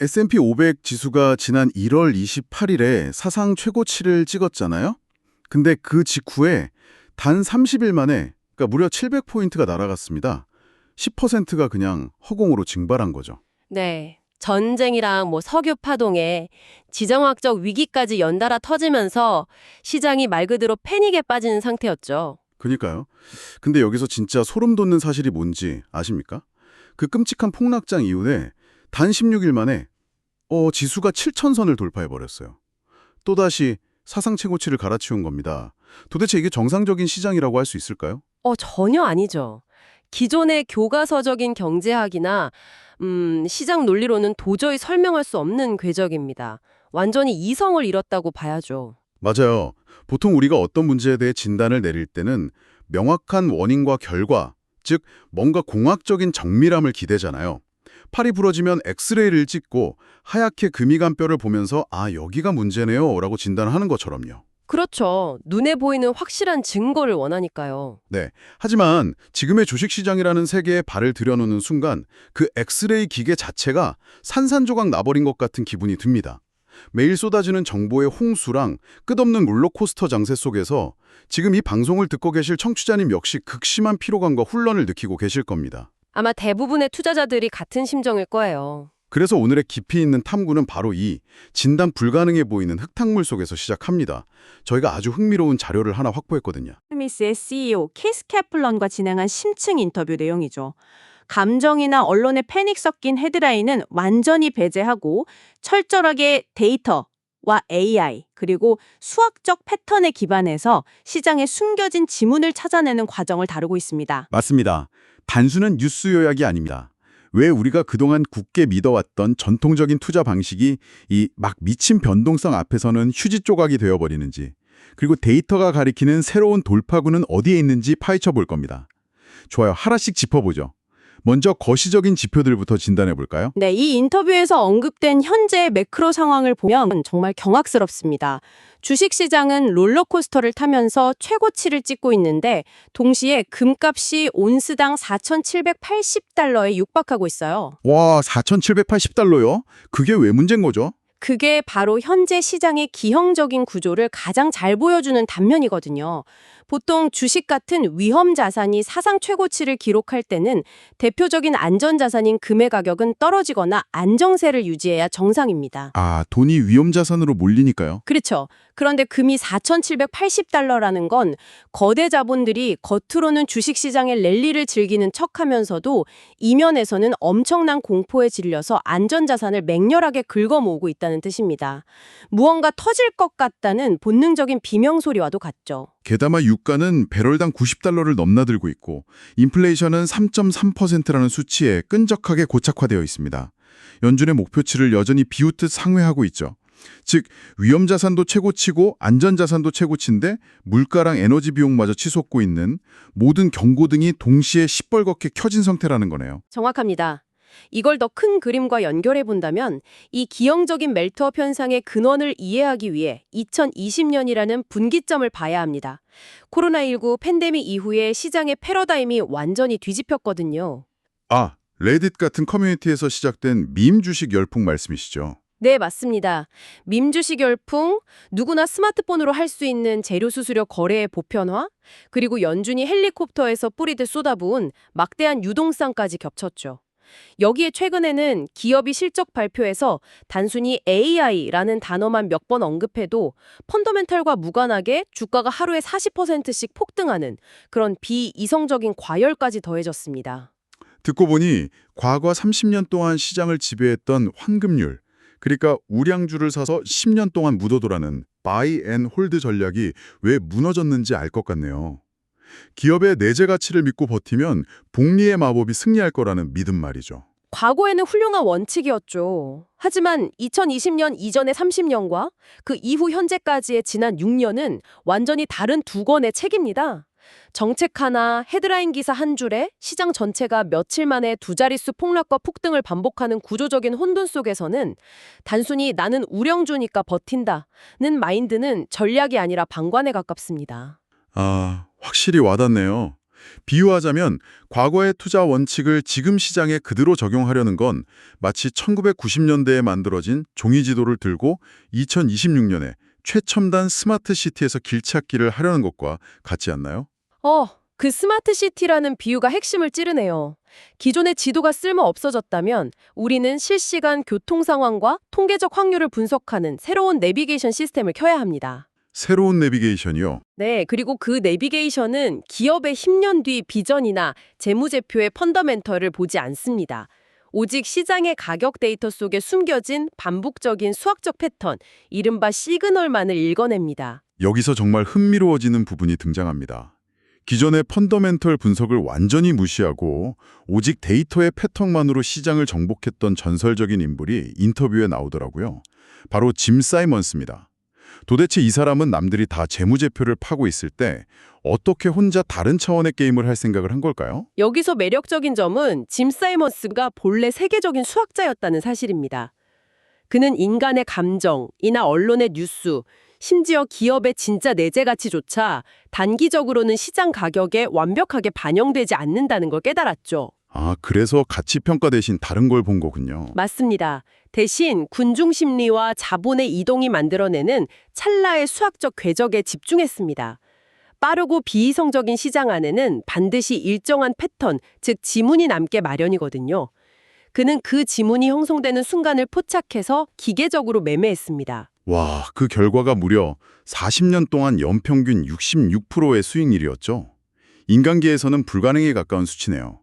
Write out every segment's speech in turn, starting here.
S&P 500 지수가 지난 1월 28일에 사상 최고치를 찍었잖아요. 근데 그 직후에 단 30일 만에 그러니까 무려 700포인트가 날아갔습니다. 10%가 그냥 허공으로 증발한 거죠. 네. 전쟁이랑 석유 파동에 지정학적 위기까지 연달아 터지면서 시장이 말 그대로 패닉에 빠지는 상태였죠. 그니까요. 근데 여기서 진짜 소름 돋는 사실이 뭔지 아십니까? 그 끔찍한 폭락장 이후에 단 16일 만에 지수가 7,000선을 돌파해버렸어요. 또다시 사상 최고치를 갈아치운 겁니다. 도대체 이게 정상적인 시장이라고 할 수 있을까요? 전혀 아니죠. 기존의 교과서적인 경제학이나 시장 논리로는 도저히 설명할 수 없는 궤적입니다. 완전히 이성을 잃었다고 봐야죠. 맞아요. 보통 우리가 어떤 문제에 대해 진단을 내릴 때는 명확한 원인과 결과, 즉 뭔가 공학적인 정밀함을 기대잖아요. 팔이 부러지면 엑스레이를 찍고 하얗게 금이 간 뼈를 보면서 아, 여기가 문제네요 라고 진단하는 것처럼요. 그렇죠. 눈에 보이는 확실한 증거를 원하니까요. 네. 하지만 지금의 주식시장이라는 세계에 발을 들여놓는 순간 그 엑스레이 기계 자체가 산산조각 나버린 것 같은 기분이 듭니다. 매일 쏟아지는 정보의 홍수랑 끝없는 롤러코스터 장세 속에서 지금 이 방송을 듣고 계실 청취자님 역시 극심한 피로감과 혼란을 느끼고 계실 겁니다. 아마 대부분의 투자자들이 같은 심정일 거예요. 그래서 오늘의 깊이 있는 탐구는 바로 이 진단 불가능해 보이는 흙탕물 속에서 시작합니다. 저희가 아주 흥미로운 자료를 하나 확보했거든요. 스미스의 CEO 키스 캐플런과 진행한 심층 인터뷰 내용이죠. 감정이나 언론의 패닉 섞인 헤드라인은 완전히 배제하고 철저하게 데이터와 AI 그리고 수학적 패턴에 기반해서 시장에 숨겨진 지문을 찾아내는 과정을 다루고 있습니다. 맞습니다. 단순한 뉴스 요약이 아닙니다. 왜 우리가 그동안 굳게 믿어왔던 전통적인 투자 방식이 이 막 미친 변동성 앞에서는 휴지 조각이 되어버리는지, 그리고 데이터가 가리키는 새로운 돌파구는 어디에 있는지 파헤쳐 볼 겁니다. 좋아요. 하나씩 짚어보죠. 먼저 거시적인 지표들부터 진단해 볼까요? 네, 이 인터뷰에서 언급된 현재 매크로 상황을 보면 정말 경악스럽습니다. 주식시장은 롤러코스터를 타면서 최고치를 찍고 있는데 동시에 금값이 온스당 4,780달러에 육박하고 있어요. 와, 4,780달러요? 그게 왜 문제인 거죠? 그게 바로 현재 시장의 기형적인 구조를 가장 잘 보여주는 단면이거든요. 보통 주식 같은 위험 자산이 사상 최고치를 기록할 때는 대표적인 안전자산인 금의 가격은 떨어지거나 안정세를 유지해야 정상입니다. 아, 돈이 위험자산으로 몰리니까요. 그렇죠. 그런데 금이 4,780달러라는 건 거대 자본들이 겉으로는 주식시장의 랠리를 즐기는 척하면서도 이면에서는 엄청난 공포에 질려서 안전자산을 맹렬하게 긁어모으고 있다는 뜻입니다. 무언가 터질 것 같다는 본능적인 비명소리와도 같죠. 게다가 유가는 배럴당 90달러를 넘나들고 있고 인플레이션은 3.3%라는 수치에 끈적하게 고착화되어 있습니다. 연준의 목표치를 여전히 비웃듯 상회하고 있죠. 즉 위험자산도 최고치고 안전자산도 최고치인데 물가랑 에너지 비용마저 치솟고 있는 모든 경고등이 동시에 시뻘겋게 켜진 상태라는 거네요. 정확합니다. 이걸 더 큰 그림과 연결해 본다면 이 기형적인 멜트업 현상의 근원을 이해하기 위해 2020년이라는 분기점을 봐야 합니다. 코로나19 팬데믹 이후에 시장의 패러다임이 완전히 뒤집혔거든요. 아, 레딧 같은 커뮤니티에서 시작된 밈 주식 열풍 말씀이시죠? 네, 맞습니다. 밈 주식 열풍, 누구나 스마트폰으로 할 수 있는 재료 수수료 거래의 보편화, 그리고 연준이 헬리콥터에서 뿌리듯 쏟아부은 막대한 유동성까지 겹쳤죠. 여기에 최근에는 기업이 실적 발표에서 단순히 AI라는 단어만 몇 번 언급해도 펀더멘털과 무관하게 주가가 하루에 40%씩 폭등하는 그런 비이성적인 과열까지 더해졌습니다. 듣고 보니 과거 30년 동안 시장을 지배했던 환급률, 그러니까 우량주를 사서 10년 동안 묻어두라는 바이 앤 홀드 전략이 왜 무너졌는지 알 것 같네요. 기업의 내재 가치를 믿고 버티면 복리의 마법이 승리할 거라는 믿음 말이죠. 과거에는 훌륭한 원칙이었죠. 하지만 2020년 이전의 30년과 그 이후 현재까지의 지난 6년은 완전히 다른 두 권의 책입니다. 정책 하나, 헤드라인 기사 한 줄에 시장 전체가 며칠 만에 두 자릿수 폭락과 폭등을 반복하는 구조적인 혼돈 속에서는 단순히 나는 우량주니까 버틴다는 마인드는 전략이 아니라 방관에 가깝습니다. 아, 확실히 와닿네요. 비유하자면 과거의 투자 원칙을 지금 시장에 그대로 적용하려는 건 마치 1990년대에 만들어진 종이 지도를 들고 2026년에 최첨단 스마트 시티에서 길찾기를 하려는 것과 같지 않나요? 그 스마트 시티라는 비유가 핵심을 찌르네요. 기존의 지도가 쓸모 없어졌다면 우리는 실시간 교통 상황과 통계적 확률을 분석하는 새로운 내비게이션 시스템을 켜야 합니다. 새로운 내비게이션이요. 네, 그리고 그 내비게이션은 기업의 10년 뒤 비전이나 재무제표의 펀더멘털을 보지 않습니다. 오직 시장의 가격 데이터 속에 숨겨진 반복적인 수학적 패턴, 이른바 시그널만을 읽어냅니다. 여기서 정말 흥미로워지는 부분이 등장합니다. 기존의 펀더멘털 분석을 완전히 무시하고 오직 데이터의 패턴만으로 시장을 정복했던 전설적인 인물이 인터뷰에 나오더라고요. 바로 짐 사이먼스입니다. 도대체 이 사람은 남들이 다 재무제표를 파고 있을 때 어떻게 혼자 다른 차원의 게임을 할 생각을 한 걸까요? 여기서 매력적인 점은 짐 사이먼스가 본래 세계적인 수학자였다는 사실입니다. 그는 인간의 감정이나 언론의 뉴스, 심지어 기업의 진짜 내재 가치조차 단기적으로는 시장 가격에 완벽하게 반영되지 않는다는 걸 깨달았죠. 아, 그래서 가치평가 대신 다른 걸 본 거군요. 맞습니다. 대신 군중 심리와 자본의 이동이 만들어내는 찰나의 수학적 궤적에 집중했습니다. 빠르고 비이성적인 시장 안에는 반드시 일정한 패턴, 즉 지문이 남게 마련이거든요. 그는 그 지문이 형성되는 순간을 포착해서 기계적으로 매매했습니다. 와, 그 결과가 무려 40년 동안 연평균 66%의 수익률이었죠. 인간계에서는 불가능에 가까운 수치네요.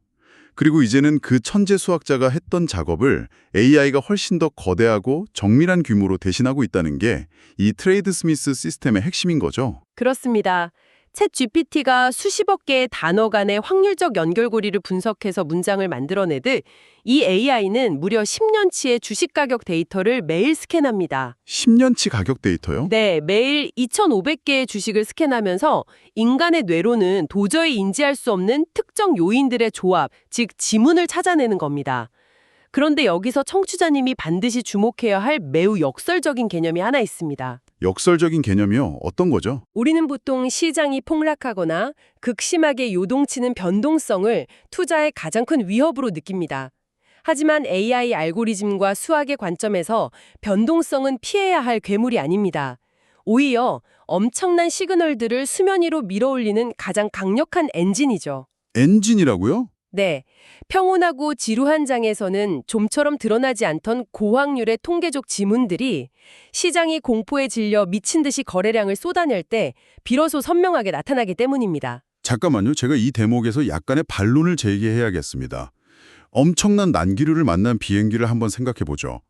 그리고 이제는 그 천재 수학자가 했던 작업을 AI가 훨씬 더 거대하고 정밀한 규모로 대신하고 있다는 게 이 트레이드 스미스 시스템의 핵심인 거죠. 그렇습니다. 챗 GPT가 수십억 개의 단어 간의 확률적 연결고리를 분석해서 문장을 만들어내듯 이 AI는 무려 10년치의 주식 가격 데이터를 매일 스캔합니다. 10년치 가격 데이터요? 네, 매일 2,500개의 주식을 스캔하면서 인간의 뇌로는 도저히 인지할 수 없는 특정 요인들의 조합, 즉 지문을 찾아내는 겁니다. 그런데 여기서 청취자님이 반드시 주목해야 할 매우 역설적인 개념이 하나 있습니다. 역설적인 개념이요? 어떤 거죠? 우리는 보통 시장이 폭락하거나 극심하게 요동치는 변동성을 투자의 가장 큰 위협으로 느낍니다. 하지만 AI 알고리즘과 수학의 관점에서 변동성은 피해야 할 괴물이 아닙니다. 오히려 엄청난 시그널들을 수면 위로 밀어올리는 가장 강력한 엔진이죠. 엔진이라고요? 네, 평온하고 지루한 장에서는 좀처럼 드러나지 않던 고확률의 통계적 지문들이 시장이 공포에 질려 미친 듯이 거래량을 쏟아낼 때 비로소 선명하게 나타나기 때문입니다. 잠깐만요. 제가 이 대목에서 약간의 반론을 제기해야겠습니다. 엄청난 난기류를 만난 비행기를 한번 생각해보죠.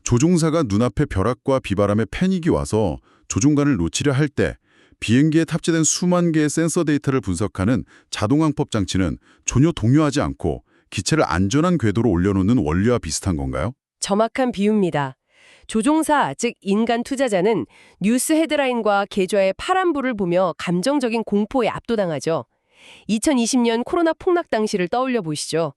조종사가 눈앞에 벼락과 비바람에 패닉이 와서 조종관을 놓치려 할 때 비행기에 탑재된 수만 개의 센서 데이터를 분석하는 자동항법 장치는 전혀 동요하지 않고 기체를 안전한 궤도로 올려놓는 원리와 비슷한 건가요? 정확한 비유입니다. 조종사, 즉 인간 투자자는 뉴스 헤드라인과 계좌의 파란불을 보며 감정적인 공포에 압도당하죠. 2020년 코로나 폭락 당시를 떠올려 보시죠.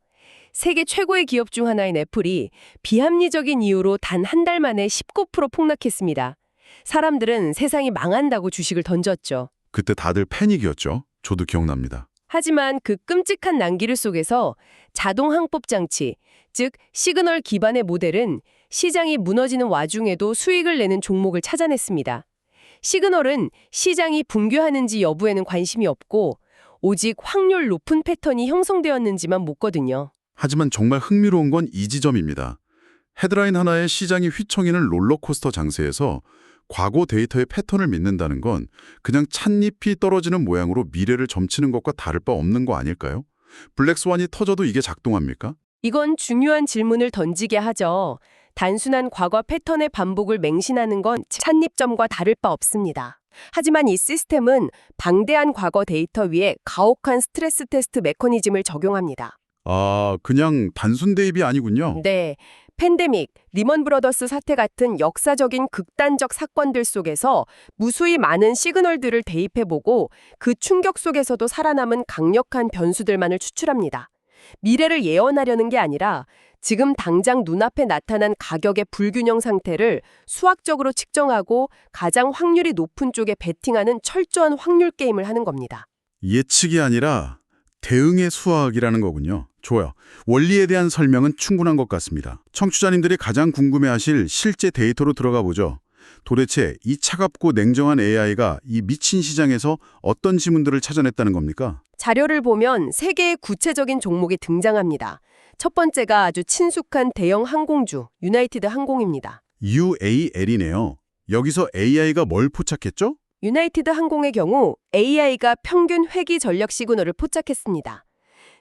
세계 최고의 기업 중 하나인 애플이 비합리적인 이유로 단 한 달 만에 19% 폭락했습니다. 사람들은 세상이 망한다고 주식을 던졌죠. 그때 다들 패닉이었죠. 저도 기억납니다. 하지만 그 끔찍한 난기류 속에서 자동 항법 장치, 즉 시그널 기반의 모델은 시장이 무너지는 와중에도 수익을 내는 종목을 찾아냈습니다. 시그널은 시장이 붕괴하는지 여부에는 관심이 없고 오직 확률 높은 패턴이 형성되었는지만 묻거든요. 하지만 정말 흥미로운 건 이 지점입니다. 헤드라인 하나에 시장이 휘청이는 롤러코스터 장세에서 과거 데이터의 패턴을 믿는다는 건 그냥 찻잎이 떨어지는 모양으로 미래를 점치는 것과 다를 바 없는 거 아닐까요? 블랙스완이 터져도 이게 작동합니까? 이건 중요한 질문을 던지게 하죠. 단순한 과거 패턴의 반복을 맹신하는 건 찻잎점과 다를 바 없습니다. 하지만 이 시스템은 방대한 과거 데이터 위에 가혹한 스트레스 테스트 메커니즘을 적용합니다. 아, 그냥 단순 대입이 아니군요. 네, 팬데믹, 리먼 브러더스 사태 같은 역사적인 극단적 사건들 속에서 무수히 많은 시그널들을 대입해보고 그 충격 속에서도 살아남은 강력한 변수들만을 추출합니다. 미래를 예언하려는 게 아니라 지금 당장 눈앞에 나타난 가격의 불균형 상태를 수학적으로 측정하고 가장 확률이 높은 쪽에 베팅하는 철저한 확률 게임을 하는 겁니다. 예측이 아니라 대응의 수학이라는 거군요. 좋아요. 원리에 대한 설명은 충분한 것 같습니다. 청취자님들이 가장 궁금해하실 실제 데이터로 들어가 보죠. 도대체 이 차갑고 냉정한 AI가 이 미친 시장에서 어떤 지문들을 찾아냈다는 겁니까? 자료를 보면 세 개의 구체적인 종목이 등장합니다. 첫 번째가 아주 친숙한 대형 항공주, 유나이티드 항공입니다. UAL이네요. 여기서 AI가 뭘 포착했죠? 유나이티드 항공의 경우 AI가 평균 회귀 전력 시그널을 포착했습니다.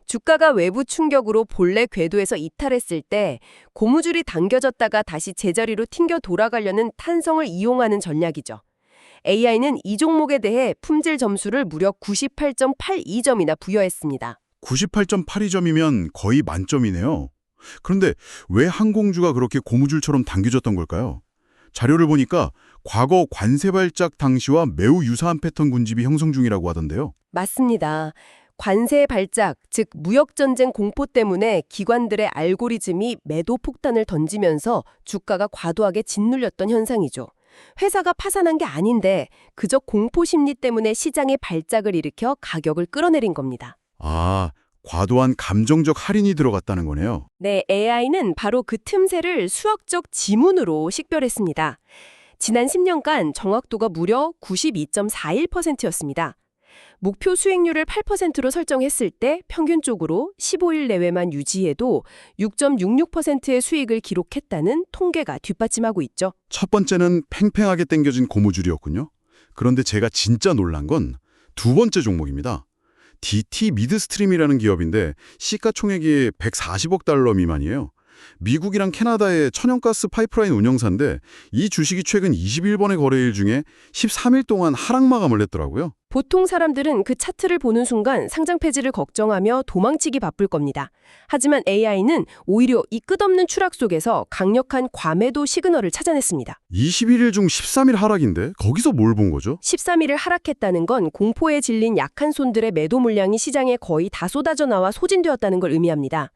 주가가 외부 충격으로 본래 궤도에서 이탈했을 때 고무줄이 당겨졌다가 다시 제자리로 튕겨 돌아가려는 탄성을 이용하는 전략이죠. AI는 이 종목에 대해 품질 점수를 무려 98.82점이나 부여했습니다. 98.82점이면 거의 만점이네요. 그런데 왜 항공주가 그렇게 고무줄처럼 당겨졌던 걸까요? 자료를 보니까 과거 관세 발작 당시와 매우 유사한 패턴 군집이 형성 중이라고 하던데요. 맞습니다. 관세 발작, 즉 무역전쟁 공포 때문에 기관들의 알고리즘이 매도 폭탄을 던지면서 주가가 과도하게 짓눌렸던 현상이죠. 회사가 파산한 게 아닌데 그저 공포 심리 때문에 시장의 발작을 일으켜 가격을 끌어내린 겁니다. 아, 과도한 감정적 할인이 들어갔다는 거네요. 네, AI는 바로 그 틈새를 수학적 지문으로 식별했습니다. 지난 10년간 정확도가 무려 92.41%였습니다. 목표 수익률을 8%로 설정했을 때 평균적으로 15일 내외만 유지해도 6.66%의 수익을 기록했다는 통계가 뒷받침하고 있죠. 첫 번째는 팽팽하게 당겨진 고무줄이었군요. 그런데 제가 진짜 놀란 건 두 번째 종목입니다. DT 미드스트림이라는 기업인데 시가총액이 140억 달러 미만이에요. 미국이랑 캐나다의 천연가스 파이프라인 운영사인데 이 주식이 최근 21번의 거래일 중에 13일 동안 하락 마감을 했더라고요. 보통 사람들은 그 차트를 보는 순간 상장 폐지를 걱정하며 도망치기 바쁠 겁니다. 하지만 AI는 오히려 이 끝없는 추락 속에서 강력한 과매도 시그널을 찾아냈습니다. 21일 중 13일 하락인데 거기서 뭘 본 거죠? 13일을 하락했다는 건 공포에 질린 약한 손들의 매도 물량이 시장에 거의 다 쏟아져 나와 소진되었다는 걸 의미합니다.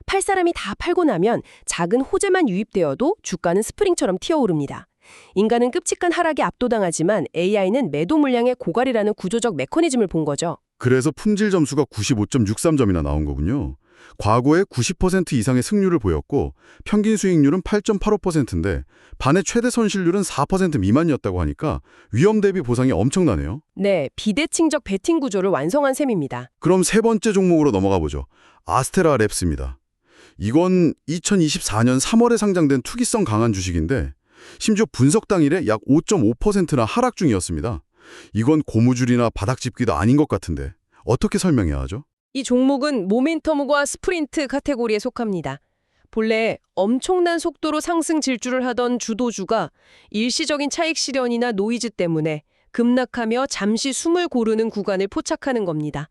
팔 사람이 다 팔고 나면 작은 호재만 유입되어도 주가는 스프링처럼 튀어오릅니다. 인간은 끔찍한 하락에 압도당하지만 AI는 매도 물량의 고갈이라는 구조적 메커니즘을 본 거죠. 그래서 품질 점수가 95.63점이나 나온 거군요. 과거에 90% 이상의 승률을 보였고 평균 수익률은 8.85%인데 반의 최대 손실률은 4% 미만이었다고 하니까 위험 대비 보상이 엄청나네요. 네, 비대칭적 베팅 구조를 완성한 셈입니다. 그럼 세 번째 종목으로 넘어가 보죠. 아스테라 랩스입니다. 이건 2024년 3월에 상장된 투기성 강한 주식인데 심지어 분석 당일에 약 5.5%나 하락 중이었습니다. 이건 고무줄이나 바닥집기도 아닌 것 같은데 어떻게 설명해야 하죠? 이 종목은 모멘텀과 스프린트 카테고리에 속합니다. 본래 엄청난 속도로 상승 질주를 하던 주도주가 일시적인 차익 실현이나 노이즈 때문에 급락하며 잠시 숨을 고르는 구간을 포착하는 겁니다.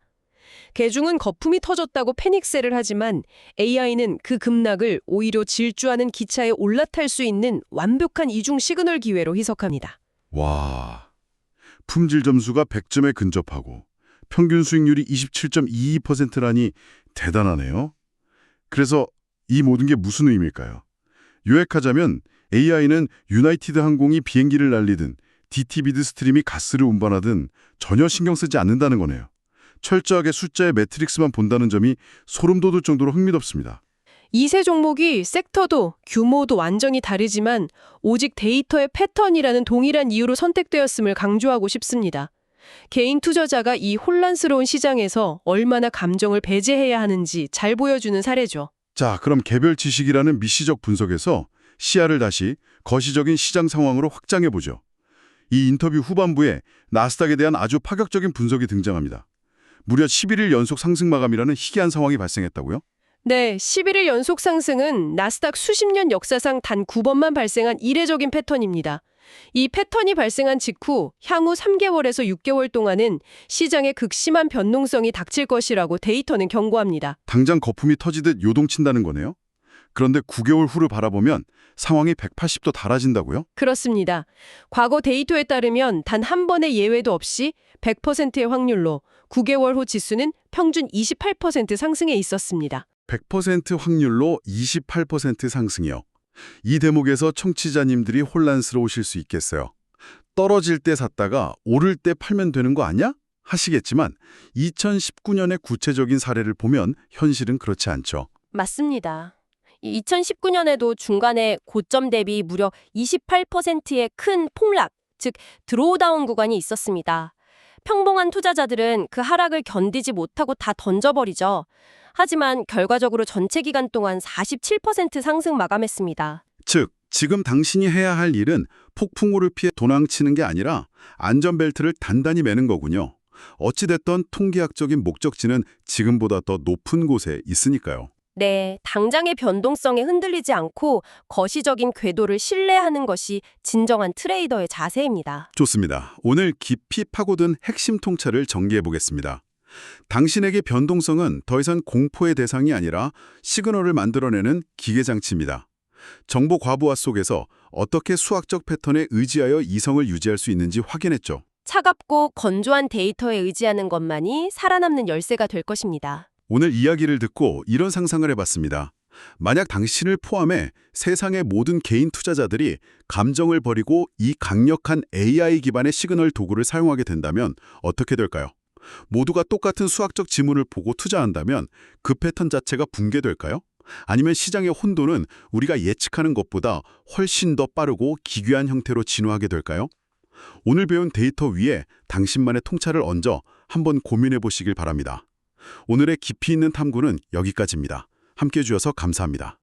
개중은 거품이 터졌다고 패닉셀을 하지만 AI는 그 급락을 오히려 질주하는 기차에 올라탈 수 있는 완벽한 이중 시그널 기회로 해석합니다. 와, 품질 점수가 100점에 근접하고 평균 수익률이 27.22%라니 대단하네요. 그래서 이 모든 게 무슨 의미일까요? 요약하자면 AI는 유나이티드 항공이 비행기를 날리든 DT 미드스트림이 가스를 운반하든 전혀 신경 쓰지 않는다는 거네요. 철저하게 숫자의 매트릭스만 본다는 점이 소름 돋을 정도로 흥미롭습니다. 이 세 종목이 섹터도 규모도 완전히 다르지만 오직 데이터의 패턴이라는 동일한 이유로 선택되었음을 강조하고 싶습니다. 개인 투자자가 이 혼란스러운 시장에서 얼마나 감정을 배제해야 하는지 잘 보여주는 사례죠. 자, 그럼 개별 지식이라는 미시적 분석에서 시야를 다시 거시적인 시장 상황으로 확장해보죠. 이 인터뷰 후반부에 나스닥에 대한 아주 파격적인 분석이 등장합니다. 무려 11일 연속 상승 마감이라는 희귀한 상황이 발생했다고요? 네, 11일 연속 상승은 나스닥 수십 년 역사상 단 9번만 발생한 이례적인 패턴입니다. 이 패턴이 발생한 직후 향후 3개월에서 6개월 동안은 시장의 극심한 변동성이 닥칠 것이라고 데이터는 경고합니다. 당장 거품이 터지듯 요동친다는 거네요? 그런데 9개월 후를 바라보면 상황이 180도 달라진다고요? 그렇습니다. 과거 데이터에 따르면 단 한 번의 예외도 없이 100%의 확률로 9개월 후 지수는 평균 28% 상승해 있었습니다. 100% 확률로 28% 상승이요. 이 대목에서 청취자님들이 혼란스러우실 수 있겠어요. 떨어질 때 샀다가 오를 때 팔면 되는 거 아니야? 하시겠지만 2019년의 구체적인 사례를 보면 현실은 그렇지 않죠. 맞습니다. 2019년에도 중간에 고점 대비 무려 28%의 큰 폭락, 즉 드로우다운 구간이 있었습니다. 평범한 투자자들은 그 하락을 견디지 못하고 다 던져버리죠. 하지만 결과적으로 전체 기간 동안 47% 상승 마감했습니다. 즉, 지금 당신이 해야 할 일은 폭풍우를 피해 도망치는 게 아니라 안전벨트를 단단히 매는 거군요. 어찌됐던 통계학적인 목적지는 지금보다 더 높은 곳에 있으니까요. 네, 당장의 변동성에 흔들리지 않고 거시적인 궤도를 신뢰하는 것이 진정한 트레이더의 자세입니다. 좋습니다. 오늘 깊이 파고든 핵심 통찰을 정리해 보겠습니다. 당신에게 변동성은 더 이상 공포의 대상이 아니라 시그널을 만들어내는 기계장치입니다. 정보 과부하 속에서 어떻게 수학적 패턴에 의지하여 이성을 유지할 수 있는지 확인했죠. 차갑고 건조한 데이터에 의지하는 것만이 살아남는 열쇠가 될 것입니다. 오늘 이야기를 듣고 이런 상상을 해봤습니다. 만약 당신을 포함해 세상의 모든 개인 투자자들이 감정을 버리고 이 강력한 AI 기반의 시그널 도구를 사용하게 된다면 어떻게 될까요? 모두가 똑같은 수학적 지문을 보고 투자한다면 그 패턴 자체가 붕괴될까요? 아니면 시장의 혼돈은 우리가 예측하는 것보다 훨씬 더 빠르고 기괴한 형태로 진화하게 될까요? 오늘 배운 데이터 위에 당신만의 통찰을 얹어 한번 고민해 보시길 바랍니다. 오늘의 깊이 있는 탐구는 여기까지입니다. 함께해 주셔서 감사합니다.